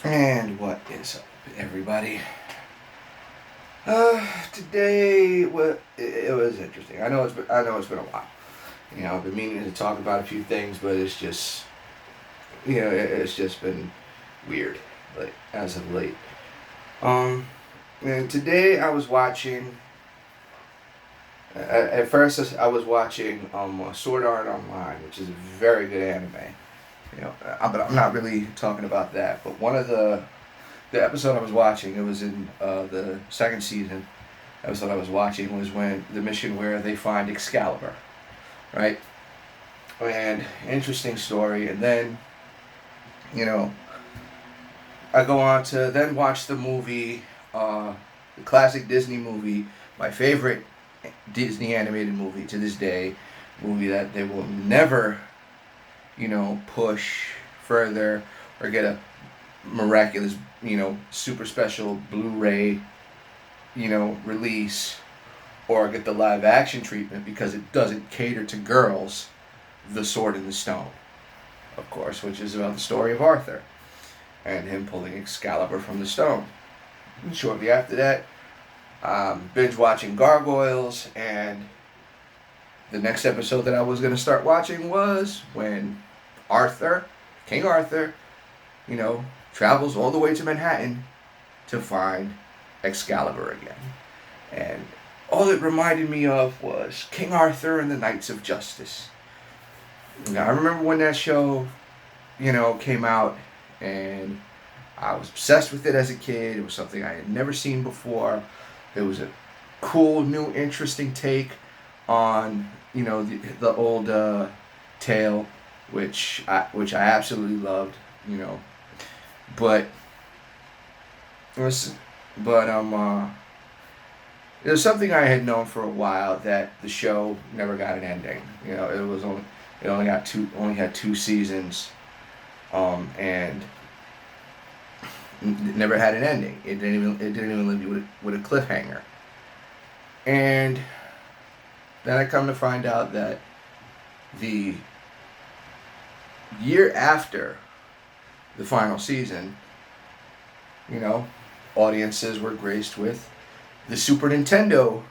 And what is up, everybody? Today, it was interesting. I know it's been a while. I've been meaning to talk about a few things, but it's just it's just been weird, like as of late. Um, and today I was watching. At first, I was watching Sword Art Online, which is a very good anime. But I'm not really talking about that. But one of the episode I was watching, it was in the second season. Episode I was watching was when the mission where they find Excalibur, right? And interesting story. And then, you know, I go on to then watch the movie, the classic Disney movie, my favorite Disney animated movie to this day, movie that they will never, push further or get a miraculous, super special Blu-ray, release or get the live action treatment because it doesn't cater to girls. The Sword in the Stone, of course, which is about the story of Arthur and him pulling Excalibur from the stone. And shortly after that, binge watching Gargoyles, and the next episode that I was going to start watching was when Arthur, King Arthur, travels all the way to Manhattan to find Excalibur again. And all it reminded me of was King Arthur and the Knights of Justice. Now, I remember when that show, came out, and I was obsessed with it as a kid. It was something I had never seen before. It was a cool, new, interesting take on, the old tale, which I absolutely loved, but it was, but it was something I had known for a while that the show never got an ending. It only had two seasons, and it never had an ending. It didn't even leave you with a cliffhanger. And then I come to find out that the year after the final season, audiences were graced with the Super Nintendo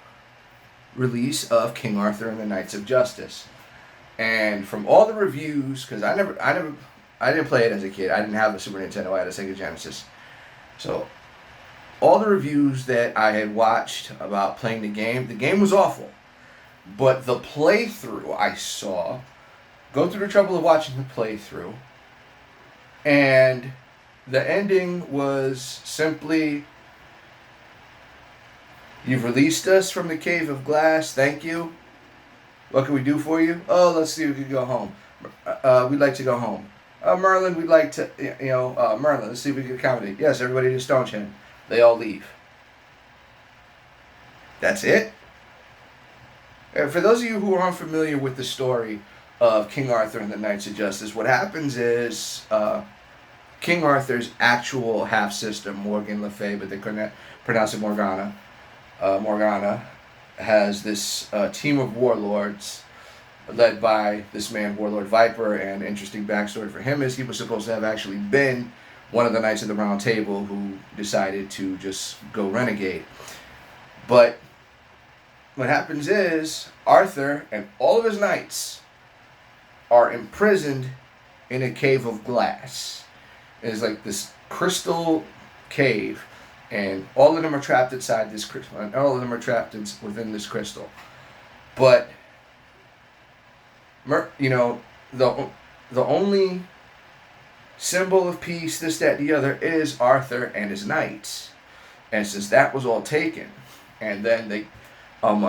release of King Arthur and the Knights of Justice. And from all the reviews, because I didn't play it as a kid. I didn't have a Super Nintendo. I had a Sega Genesis. So all the reviews that I had watched about playing the game was awful. But the playthrough I saw, go through the trouble of watching the playthrough, and the ending was simply, "You've released us from the cave of glass. Thank you. What can we do for you? Oh, let's see if we can go home. We'd like to go home. Merlin, we'd like to, Merlin, let's see if we can accommodate. Yes, everybody to Stonehenge." They all leave. That's it. And for those of you who are unfamiliar with the story of King Arthur and the Knights of Justice, what happens is King Arthur's actual half sister, Morgan Le Fay, but they couldn't pronounce it Morgana. Morgana has this team of warlords led by this man, Warlord Viper, and interesting backstory for him is he was supposed to have actually been one of the Knights of the Round Table who decided to just go renegade. But what happens is Arthur and all of his knights are imprisoned in a cave of glass. It's like this crystal cave, and all of them are trapped inside this crystal, and all of them are trapped within this crystal. But the only symbol of peace, this, that, the other, is Arthur and his knights. And since that was all taken, and then they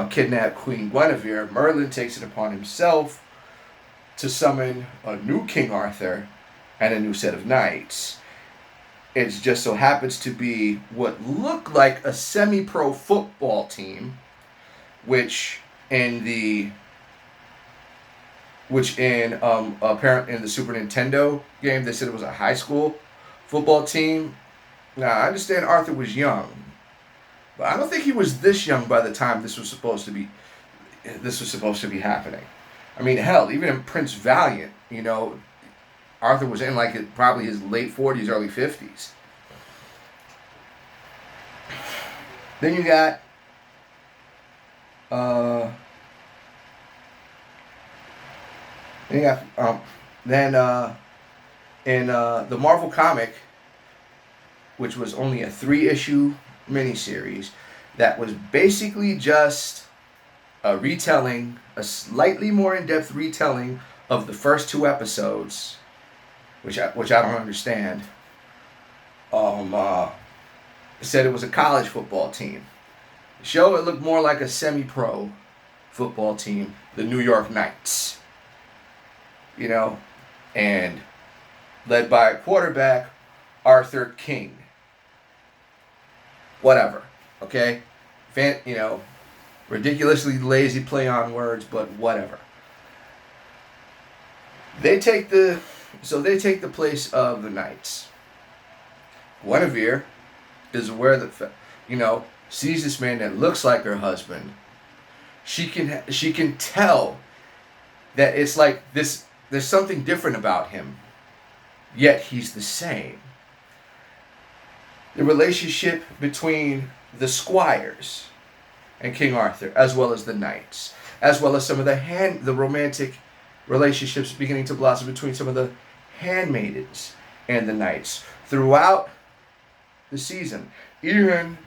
kidnap Queen Guinevere, Merlin takes it upon himself to summon a new King Arthur and a new set of knights. It just so happens to be what looked like a semi-pro football team, which in apparently in the Super Nintendo game they said it was a high school football team. Now I understand Arthur was young, but I don't think he was this young by the time this was supposed to be happening. I mean, hell, even in Prince Valiant, Arthur was in probably his late 40s, early 50s. Then you got uh, then you got then in the Marvel comic, which was only a 3-issue miniseries, that was basically just a retelling, a slightly more in-depth retelling of the first 2 episodes, which I don't understand. Said it was a college football team. The show, it looked more like a semi-pro football team, the New York Knights. You know, and led by a quarterback, Arthur King. Whatever, okay? Ridiculously lazy play on words, but whatever. They take the place of the Knights. Guinevere is aware that, sees this man that looks like her husband. She can tell that it's like this. There's something different about him, yet he's the same. The relationship between the squires and King Arthur, as well as the knights, as well as some of the romantic relationships beginning to blossom between some of the handmaidens and the knights throughout the season. Even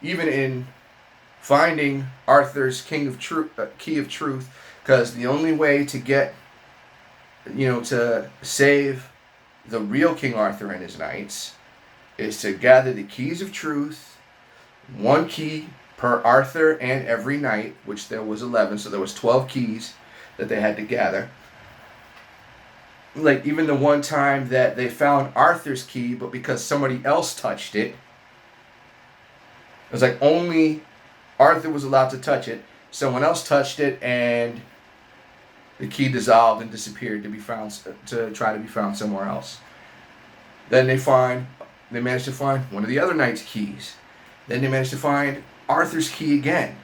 even in finding Arthur's key of truth, because the only way to get, to save the real King Arthur and his knights is to gather the keys of truth, 1 key per Arthur and every knight, which there was 11, so there was 12 keys that they had to gather. Like, even the one time that they found Arthur's key, but because somebody else touched it, it was like only Arthur was allowed to touch it. Someone else touched it, and the key dissolved and disappeared to try to be found somewhere else. Then they managed to find one of the other knights' keys. Then they managed to find Arthur's key again.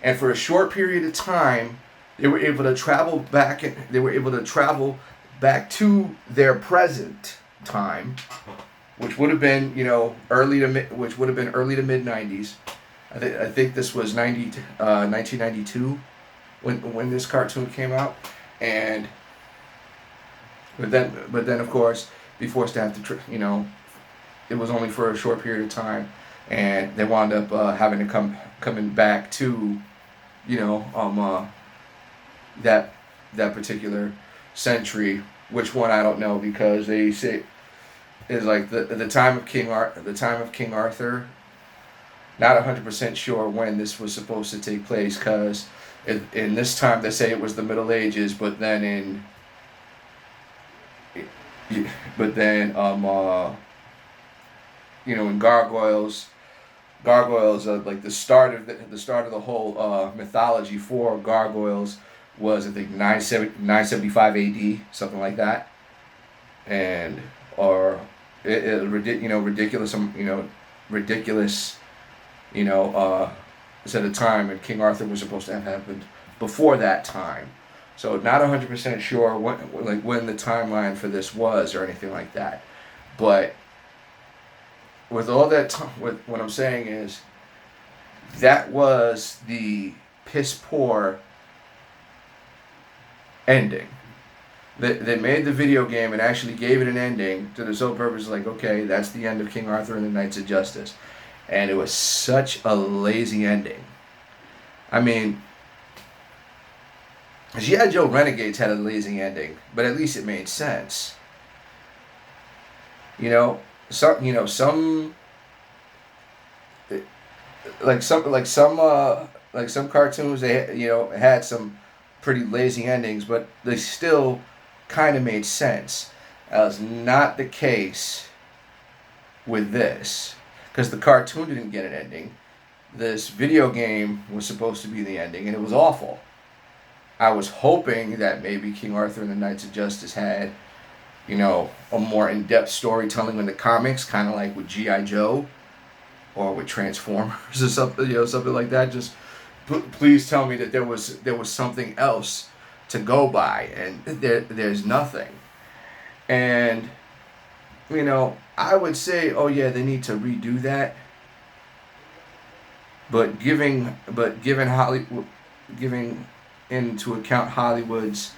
And for a short period of time, they were able to travel back. They were able to travel back to their present time, which would have been, early to mid 90s. I think this was 1992 when this cartoon came out, but then of course be forced to have to it was only for a short period of time, and they wound up having to coming back to that particular century. Which one I don't know, because they say is like the time of King Arthur. Not 100% sure when this was supposed to take place, because in this time they say it was the Middle Ages, but then in Gargoyles, like the start of the whole mythology for Gargoyles was, I think, 975 AD, something like that, and ridiculous set of time, and King Arthur was supposed to have happened before that time. So not 100% sure when the timeline for this was or anything like that. But with all that, what I'm saying is that was the piss poor ending. They made the video game and actually gave it an ending to the sole purpose, like, okay, that's the end of King Arthur and the Knights of Justice. And it was such a lazy ending. I mean, G.I. Joe Renegades had a lazy ending, but at least it made sense. Some cartoons, they had some pretty lazy endings, but they still kind of made sense. That was not the case with this, because the cartoon didn't get an ending. This video game was supposed to be the ending, and it was awful. I was hoping that maybe King Arthur and the Knights of Justice had, a more in-depth storytelling in the comics, kind of like with G.I. Joe or with Transformers or something, something like that. Just please tell me that there was something else to go by, and there's nothing. And I would say, oh yeah, they need to redo that. But giving into account Hollywood's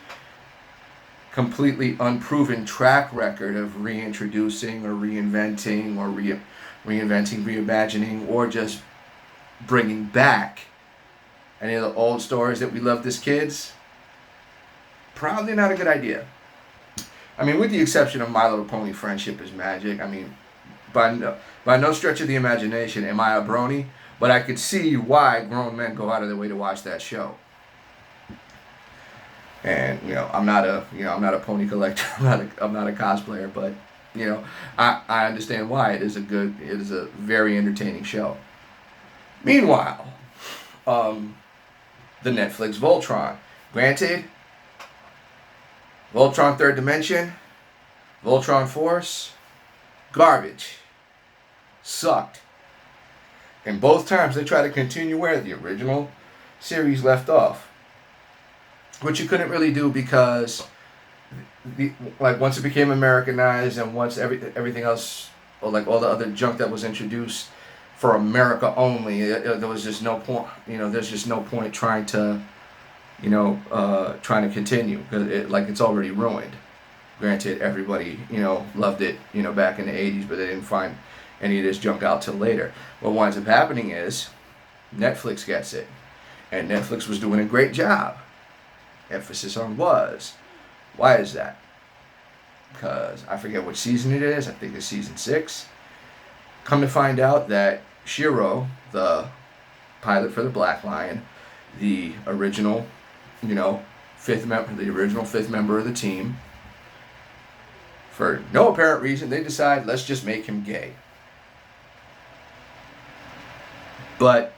completely unproven track record of reintroducing or reinventing or reimagining, or just bringing back any of the old stories that we loved as kids, probably not a good idea. I mean, with the exception of My Little Pony Friendship is Magic. I mean, by no stretch of the imagination am I a brony, but I could see why grown men go out of their way to watch that show. And I'm not a pony collector. I'm not a cosplayer, but I understand why it is a very entertaining show. Meanwhile, the Netflix Voltron. Granted, Voltron Third Dimension, Voltron Force, garbage. Sucked. And both times they try to continue where the original series left off. Which you couldn't really do because once it became Americanized and once everything else, or like all the other junk that was introduced for America only, there was just no point. There's just no point trying to continue because it's already ruined. Granted, everybody loved it back in the 80s, but they didn't find any of this junk out till later. What winds up happening is Netflix gets it, and Netflix was doing a great job. Emphasis on was. Why is that? Because I forget which season it is. I think it's season 6. Come to find out that Shiro, the pilot for the Black Lion, the original, fifth member of the team, for no apparent reason, they decide, let's just make him gay. But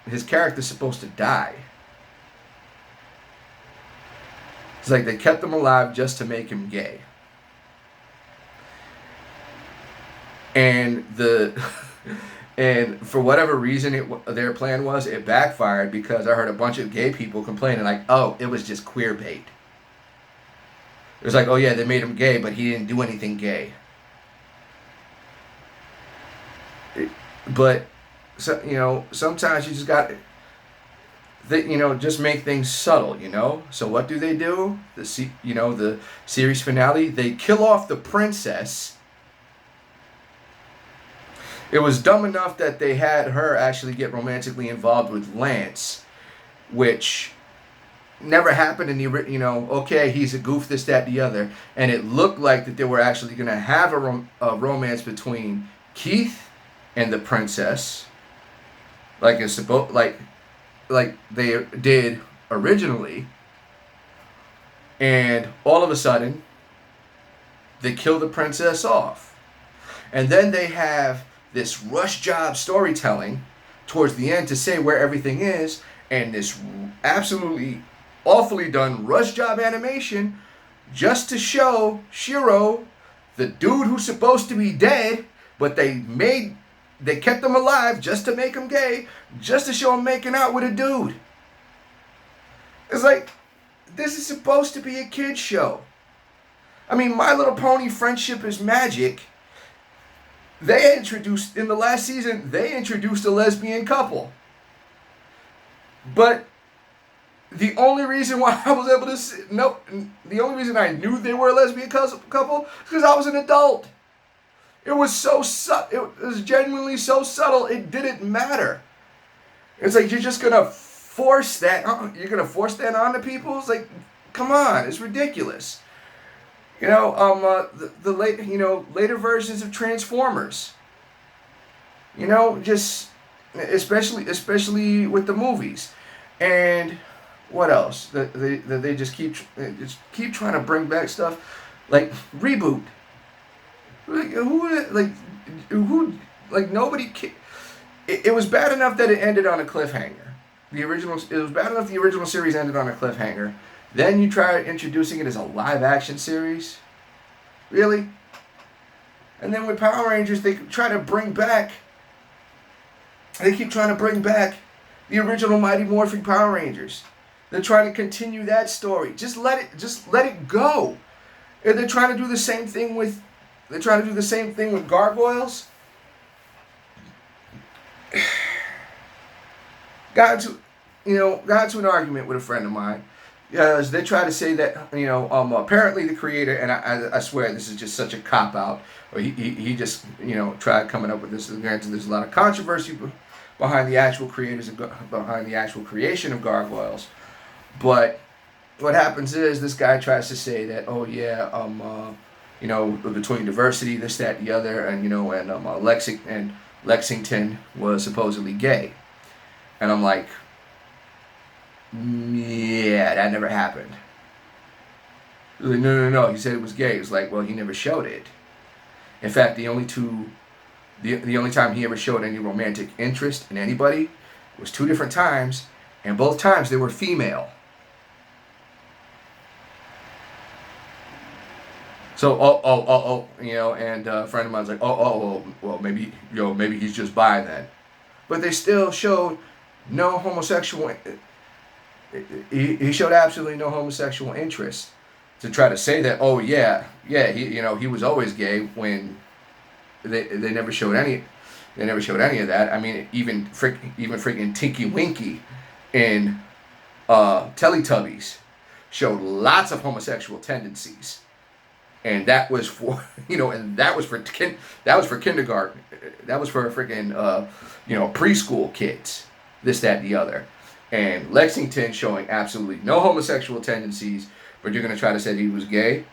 his character's supposed to die. It's like they kept him alive just to make him gay. And and for whatever reason, their plan was, it backfired because I heard a bunch of gay people complaining like, oh, it was just queer bait. It was like, oh yeah, they made him gay, but he didn't do anything gay. But sometimes you just got. Just make things subtle, So what do? The series finale, they kill off the princess. It was dumb enough that they had her actually get romantically involved with Lance, which never happened in the okay, he's a goof, this, that, the other. And it looked like that they were actually going to have a romance between Keith and the princess. Like it's supposed, like they did originally, and all of a sudden they kill the princess off, and then they have this rush job storytelling towards the end to say where everything is, and this absolutely awfully done rush job animation just to show Shiro, the dude who's supposed to be dead, but they kept him alive just to make him gay, just to show him making out with a dude. It's like, this is supposed to be a kid's show. I mean, My Little Pony Friendship is Magic. In the last season, they introduced a lesbian couple. But the only reason why I was able to the only reason I knew they were a lesbian couple is because I was an adult. It was so it was genuinely so subtle, it didn't matter. It's like you're just gonna force that. You're gonna force that onto people. It's like, come on, it's ridiculous. Later versions of Transformers. Just especially with the movies, and what else? That they just keep trying to bring back stuff like reboot. Nobody. It was bad enough that it ended on a cliffhanger. It was bad enough the original series ended on a cliffhanger. Then you try introducing it as a live action series. Really? And then with Power Rangers, they keep trying to bring back the original Mighty Morphin Power Rangers. They're trying to continue that story. Just let it go. And they're trying to do the same thing with they try to do the same thing with gargoyles. Got into an argument with a friend of mine. Because they try to say that, apparently the creator, and I swear this is just such a cop out, or he just, tried coming up with this. Granted, there's a lot of controversy behind the actual behind the actual creation of gargoyles. But what happens is this guy tries to say that, oh yeah, between diversity, this, that, and the other, and Lexington was supposedly gay. And I'm like, yeah, that never happened. He was like, no. He said it was gay. It's like, well, he never showed it. In fact, the only time he ever showed any romantic interest in anybody was 2 different times, and both times they were female. So, and a friend of mine's like, well, maybe he's just bi then. But they still showed no homosexual. He showed absolutely no homosexual interest. To try to say that, oh yeah, he was always gay when they never showed any of that. I mean, even freaking Tinky Winky in Teletubbies showed lots of homosexual tendencies. And that was for kindergarten. That was for freaking preschool kids. This, that, and the other. And Lexington showing absolutely no homosexual tendencies, but you're gonna try to say he was gay.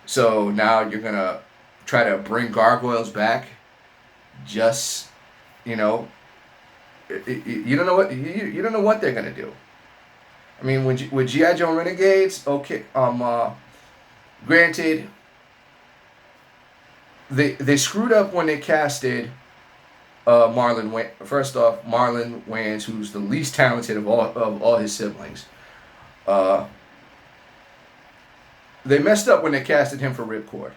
So now you're gonna try to bring gargoyles back. Just you don't know what they're gonna do. I mean, with G.I. Joe Renegades, okay, granted. They screwed up when they casted Marlon Wayans. First off, Marlon Wayans, who's the least talented of all his siblings. They messed up when they casted him for Ripcord.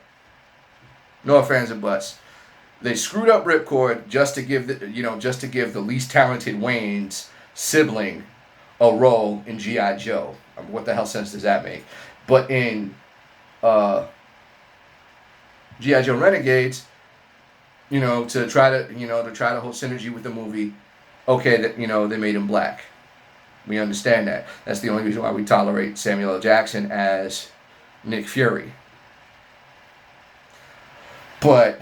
No offense and buts. They screwed up Ripcord just to give the least talented Wayans sibling a role in G.I. Joe. I mean, what the hell sense does that make? But in G.I. Joe Renegades, to try to hold synergy with the movie, okay, that they made him black. We understand that. That's the only reason why we tolerate Samuel L. Jackson as Nick Fury. But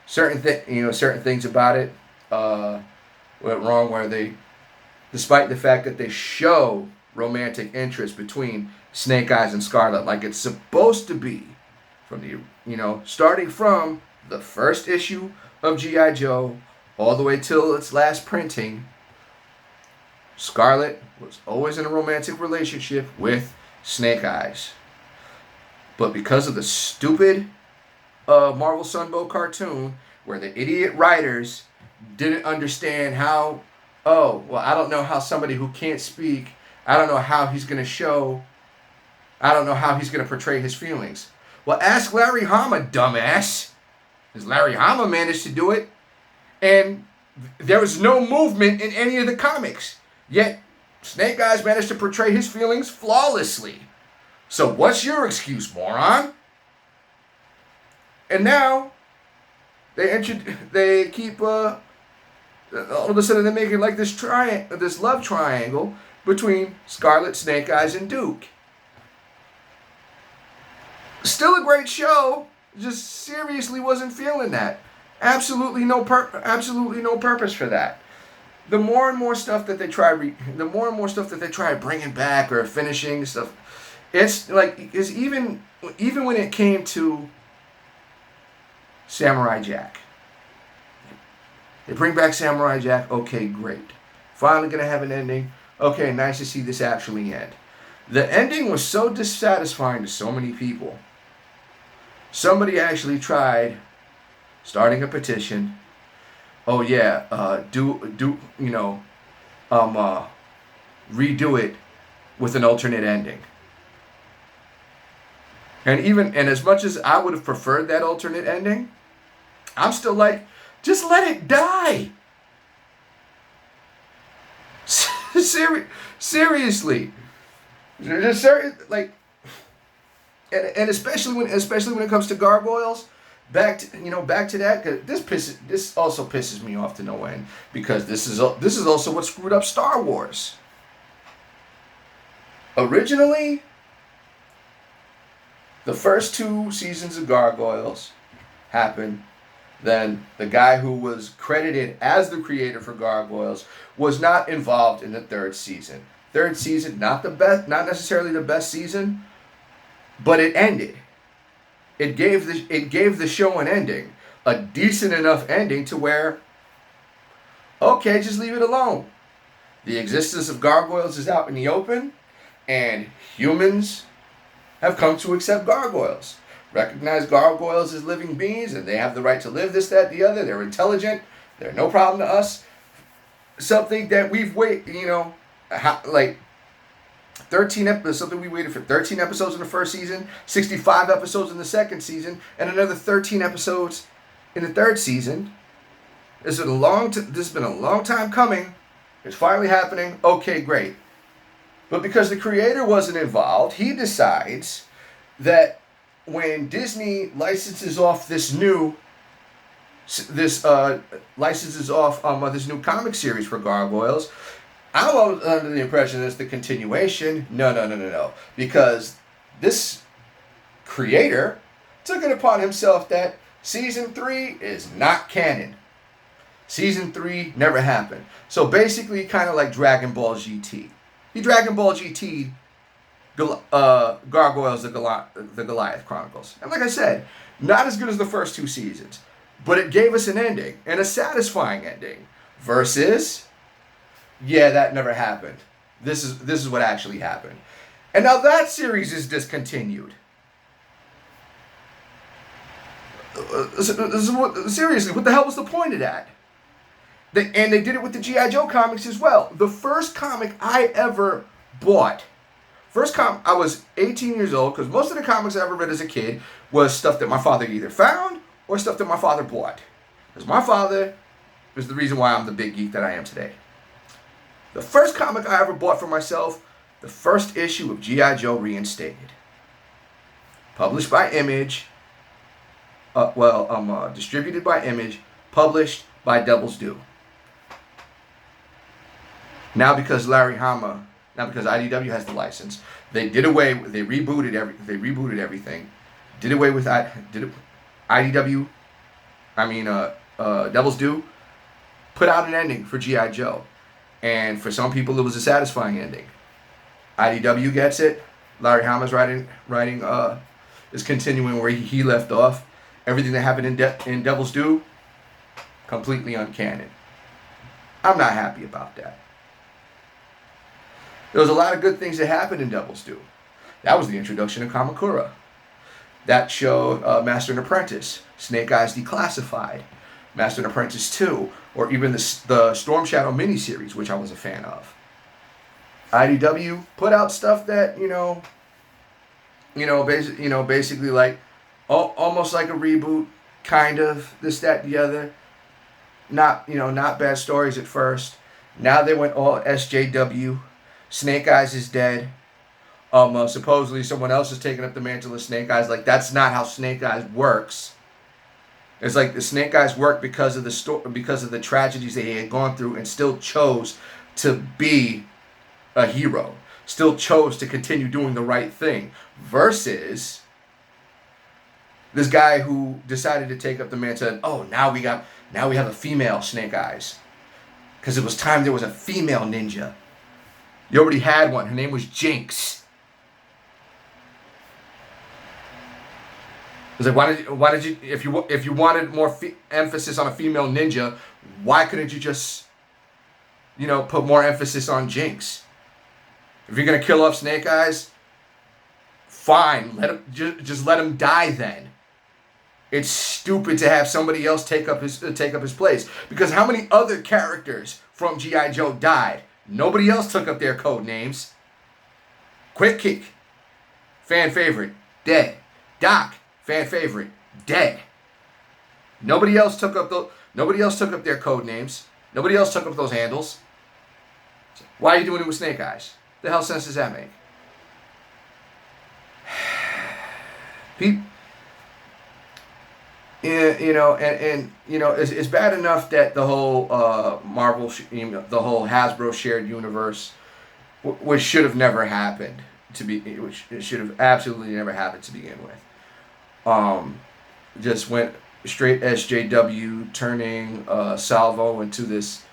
certain things about it went wrong, where they, despite the fact that they show romantic interest between Snake Eyes and Scarlet like it's supposed to be, from the starting from the first issue of G.I. Joe all the way till its last printing, Scarlet was always in a romantic relationship with Snake Eyes. But because of the stupid Marvel Sunbow cartoon, where the idiot writers didn't understand how, I don't know how somebody who can't speak, I don't know how he's going to portray his feelings. Well, ask Larry Hama, dumbass. Because Larry Hama managed to do it. And there was no movement in any of the comics. Yet, Snake Eyes managed to portray his feelings flawlessly. So what's your excuse, moron? And now, they keep, all of a sudden they're making like this love triangle between Scarlet, Snake Eyes, and Duke. Still a great show, just seriously wasn't feeling that. Absolutely no purpose for that. The more and more stuff that they try bringing back or finishing stuff, it's even when it came to Samurai Jack. They bring back Samurai Jack, okay, great. Finally gonna have an ending. Okay, nice to see this actually end. The ending was so dissatisfying to so many people. Somebody actually tried starting a petition. Oh yeah, redo it with an alternate ending. And as much as I would have preferred that alternate ending, I'm still like, just let it die. Seriously, just and especially when it comes to gargoyles. Back to that, 'cause this also pisses me off to no end, because this is also what screwed up Star Wars. Originally, the first 2 seasons of Gargoyles happened. Then the guy who was credited as the creator for Gargoyles was not involved in the 3rd season. 3rd season, not necessarily the best season, but it ended. It gave the show an ending, a decent enough ending to where, okay, just leave it alone. The existence of gargoyles is out in the open, and humans have come to accept gargoyles, recognize gargoyles as living beings, and they have the right to live, this, that, the other. They're intelligent. They're no problem to us. Something that we've like 13 episodes, something we waited for 13 episodes in the first season, 65 episodes in the second season, and another 13 episodes in the 3rd season. This has been a long time coming. It's finally happening. Okay, great. But because the creator wasn't involved, he decides that when Disney licenses off this new comic series for Gargoyles, I was under the impression it's the continuation. No. Because this creator took it upon himself that season 3 is not canon. Season 3 never happened. So basically, kind of like Dragon Ball GT. He Dragon Ball GT'd Gargoyles, the Goliath Chronicles. And like I said, not as good as the first 2 seasons. But it gave us an ending, and a satisfying ending. Versus, yeah, that never happened. This is what actually happened. And now that series is discontinued. Seriously, what the hell was the point of that? And they did it with the G.I. Joe comics as well. The first comic I ever bought, I was 18 years old, because most of the comics I ever read as a kid was stuff that my father either found or stuff that my father bought. Because my father is the reason why I'm the big geek that I am today. The first comic I ever bought for myself, the first issue of G.I. Joe Reinstated. Published by Image. Distributed by Image. Published by Devil's Due. Now because IDW has the license, they rebooted everything. Did away with IDW. Devil's Due put out an ending for G.I. Joe. And for some people, it was a satisfying ending. IDW gets it. Larry Hama's is continuing where he left off. Everything that happened in Devil's Due, completely uncanon. I'm not happy about that. There was a lot of good things that happened in Devil's Due. That was the introduction of Kamakura. That showed Master and Apprentice, Snake Eyes Declassified, Master and Apprentice 2, or even the Storm Shadow miniseries, which I was a fan of. IDW put out stuff that basically like almost like a reboot, kind of this, that, the other. Not bad stories at first. Now they went all SJW. Snake Eyes is dead. Supposedly someone else is taking up the mantle of Snake Eyes. Like, that's not how Snake Eyes works. It's like the Snake Eyes worked because of the tragedies that he had gone through, and still chose to be a hero. Still chose to continue doing the right thing. Versus this guy who decided to take up the mantle and, now we have a female Snake Eyes. Because it was time there was a female ninja. You already had one. Her name was Jinx. It's like, why did you if you wanted more emphasis on a female ninja, why couldn't you just put more emphasis on Jinx? If you're gonna kill off Snake Eyes, fine. Let him die then. It's stupid to have somebody else take up his place, because how many other characters from G.I. Joe died? Nobody else took up their code names. Quick Kick, fan favorite, dead. Doc, fan favorite, dead. Nobody else took up their code names. Nobody else took up those handles. Why are you doing it with Snake Eyes? The hell sense does that make? People, and it's bad enough that the whole Marvel, the whole Hasbro shared universe, which should have never happened which it should have absolutely never happened to begin with. Just went straight SJW, turning Salvo into this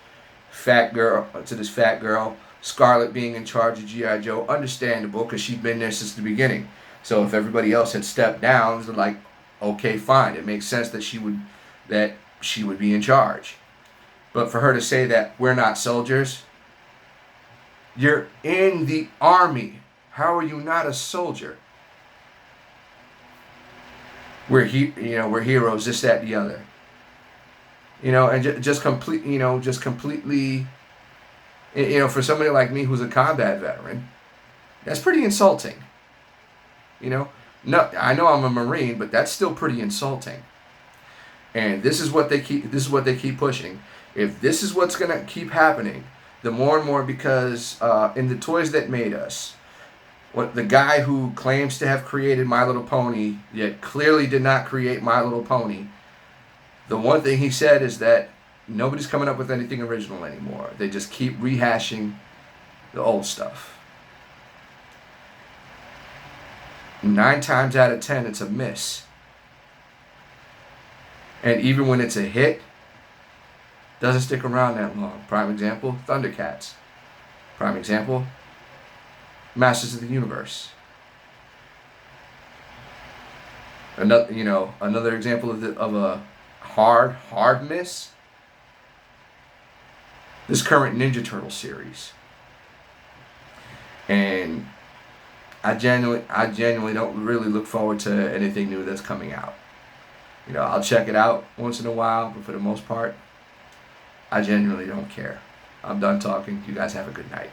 fat girl. Scarlet being in charge of GI Joe, understandable because she'd been there since the beginning. So if everybody else had stepped down, it's like, okay, fine, it makes sense that she would be in charge. But for her to say that we're not soldiers, you're in the army. How are you not a soldier? We're heroes, this, that, the other. And just completely. For somebody like me who's a combat veteran, that's pretty insulting. No, I know I'm a Marine, but that's still pretty insulting. And this is what they keep pushing. If this is what's gonna keep happening, the more and more, because in the Toys That Made Us, what the guy who claims to have created My Little Pony yet clearly did not create My Little Pony, the one thing he said is that nobody's coming up with anything original anymore. They just keep rehashing the old stuff. 9 times out of 10, it's a miss. And even when it's a hit, doesn't stick around that long. Prime example, Thundercats. Prime example, Masters of the Universe. Another example of a hard miss. This current Ninja Turtle series. And I genuinely don't really look forward to anything new that's coming out. I'll check it out once in a while, but for the most part, I genuinely don't care. I'm done talking. You guys have a good night.